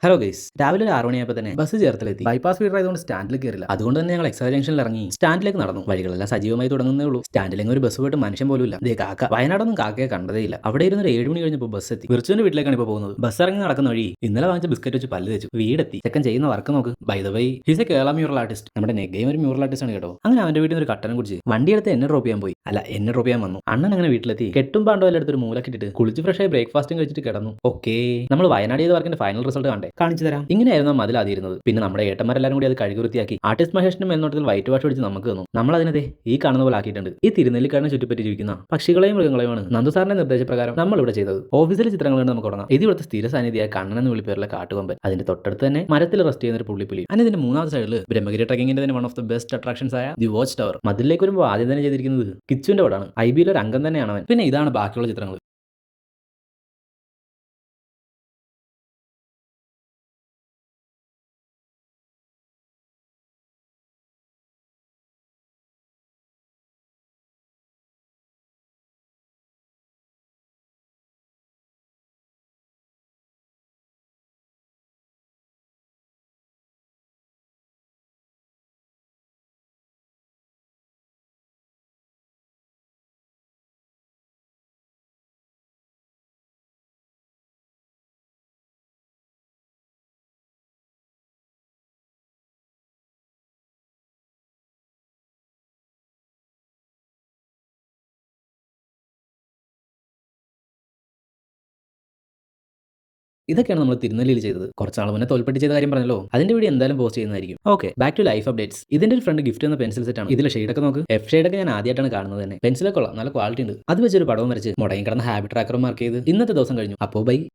Hello guys, രാവിലെ ഒരു 6 മണിയായപ്പോൾ തന്നെ ബസ് ചേർത്തലെത്തി. ബൈപ്പാസ് ഫീഡർ ആയതുകൊണ്ട് സ്റ്റാൻഡിൽ കയറില്ല. അതുകൊണ്ട് തന്നെ ഞങ്ങൾ എക്സാ ജംഗ്ഷനിൽ ഇറങ്ങി സ്റ്റാൻഡിലേക്ക് നടന്നു. വഴികളെല്ലാം സജീവമായി തുടങ്ങുന്നേ ഉള്ളൂ. സ്റ്റാൻഡിലെങ്കിൽ ഒരു ബസ് പോയിട്ട് മനുഷ്യൻ പോലും ഇല്ല. ദേ കാക്ക, വയനാടൊന്നും കാക്കയെ കണ്ടതേയില്ല. അവിടെ ഇരുന്ന് 7 മണി കഴിഞ്ഞപ്പോൾ ബസ് എത്തി. വിർച്ചുവിന്റെ വീട്ടിലേക്കാണ് ഇപ്പോൾ പോകുന്നത്. ബസ് ഇറങ്ങി നടക്കുന്ന വഴി ഇന്നലെ വാങ്ങിച്ച ബിസ്ക്കറ്റ് വെച്ച് പല്ല് തേച്ചു. വീടെത്തി. ചെക്കൻ ചെയ്യുന്ന വർക്ക് നോക്ക്. By the way his a Kerala mural artist. നമ്മുടെ നെഗയും ഒരു മ്യൂറൽ ആർട്ടിസ്റ്റ് ആണ് കേട്ടോ. അങ്ങനെ അവന്റെ വീട്ടിൽ നിന്ന് ഒരു കട്ടനം കുടിച്ച് വണ്ടി എടുത്ത് എന്നെ ഡ്രോപ്പ് ചെയ്യാൻ പോയി. അല്ല, എന്നെ ഡ്രോപ്പ് ചെയ്യാൻ വന്നു. അണ്ണൻ അങ്ങനെ വീട്ടിലെത്തി. കെട്ടും പാണ്ടോ എല്ലാം എടുത്തൊരു മൂലക്കിട്ടിട്ട് കുളിച്ച് ഫ്രഷായി ബ്രേക്ക്ഫാസ്റ്റും കഴിച്ചിട്ട് കിടന്നു. ഓക്കെ, നമ്മൾ വയനാട് ചെയ്ത വർക്കിന്റെ ഫൈനൽ റിസൾട്ട് കണ്ടേ, കാണിച്ചു തരാം. ഇങ്ങനെയായിരുന്നു മതിലാതിരുന്നത്. പിന്നെ നമ്മുടെ ഏട്ടന്മാരെല്ലാരും കൂടി അത് കഴുകി വൃത്തിയാക്കി ആർട്ടിസ്റ്റ് മഹേഷിന്റെ മേൽനോട്ടത്തിൽ വൈറ്റ് വാഷ് അടിച്ച് നമുക്ക് തന്നു. നമ്മൾ അതിനതെ ഈ കാണുന്ന പോലെ ആക്കിയിട്ടുണ്ട്. ഈ തിരുനെല്ലിക്കാടിനെ ചുറ്റിപ്പറ്റി ജീവിക്കുന്ന പക്ഷികളെയും മൃഗങ്ങളെയുമാണ് നന്ദുസാറിന്റെ നിർദ്ദേശപ്രകാരം നമ്മൾ ഇവിടെ ചെയ്തത്. ഓഫീസിലെ ചിത്രങ്ങൾ കണ്ട് നമുക്ക് തുടങ്ങാം. ഇത് ഇവിടുത്തെ സ്ഥിര സാന്നിധ്യമായ കണ്ണൻ എന്ന് വിളിപ്പേരുള്ള കാട്ടുകൊമ്പൻ. അതിന്റെ തൊട്ടടുത്ത് തന്നെ മരത്തിൽ റെസ്റ്റ് ചെയ്യുന്ന ഒരു പുള്ളിപ്പുലി. അതിന് ഇതിന്റെ മൂന്നാമത്തെ സൈഡിൽ ബ്രഹ്മഗിരി ട്രക്കിങ്ങിന്റെ തന്നെ one of the best attractions ആയ ദി വാച്ച് ടവർ. മതിലേക്ക് വരുമ്പോൾ ആദ്യം തന്നെ ചെയ്തിരിക്കുന്നത് കിച്ചുവിന്റെ പടാണ്. IB ഒരു അംഗം തന്നെയാണ് അവൻ. പിന്നെ ഇതാണ് ബാക്കിയുള്ള ചിത്രങ്ങൾ. ഇതൊക്കെയാണ് നമ്മൾ തിരുനെല്ലിയിൽ ചെയ്തത്. കുറച്ച് നാൾ മുന്നേ തോൽപ്പെട്ടി ചെയ്ത കാര്യം പറഞ്ഞല്ലോ, അതിന്റെ വീഡിയോ എന്തായാലും പോസ്റ്റ് ചെയ്യുന്നതായിരിക്കും. Okay, back to life updates. ഇതിന്റെ ഒരു ഫ്രണ്ട് ഗിഫ്റ്റ് എന്ന പെൻസിൽ സെറ്റ് ആണ്. ഇതിലെ ഷെയ്ഡൊക്കെ നോക്ക്. F ഷെയ്ഡൊക്കെ ഞാൻ ആദ്യമായിട്ടാണ് കാണുന്നത് തന്നെ. പെൻസിലൊക്കെ കൊള്ളാം, നല്ല ക്വാളിറ്റി ഉണ്ട്. അത് വെച്ചൊരു പടവും വരച്ച് മുടങ്ങി കിടന്ന ഹാബിറ്റ് ട്രാക്കറും മാർക്ക് ചെയ്ത് ഇന്നത്തെ ദിവസം കഴിഞ്ഞു. അപ്പോൾ ബൈ.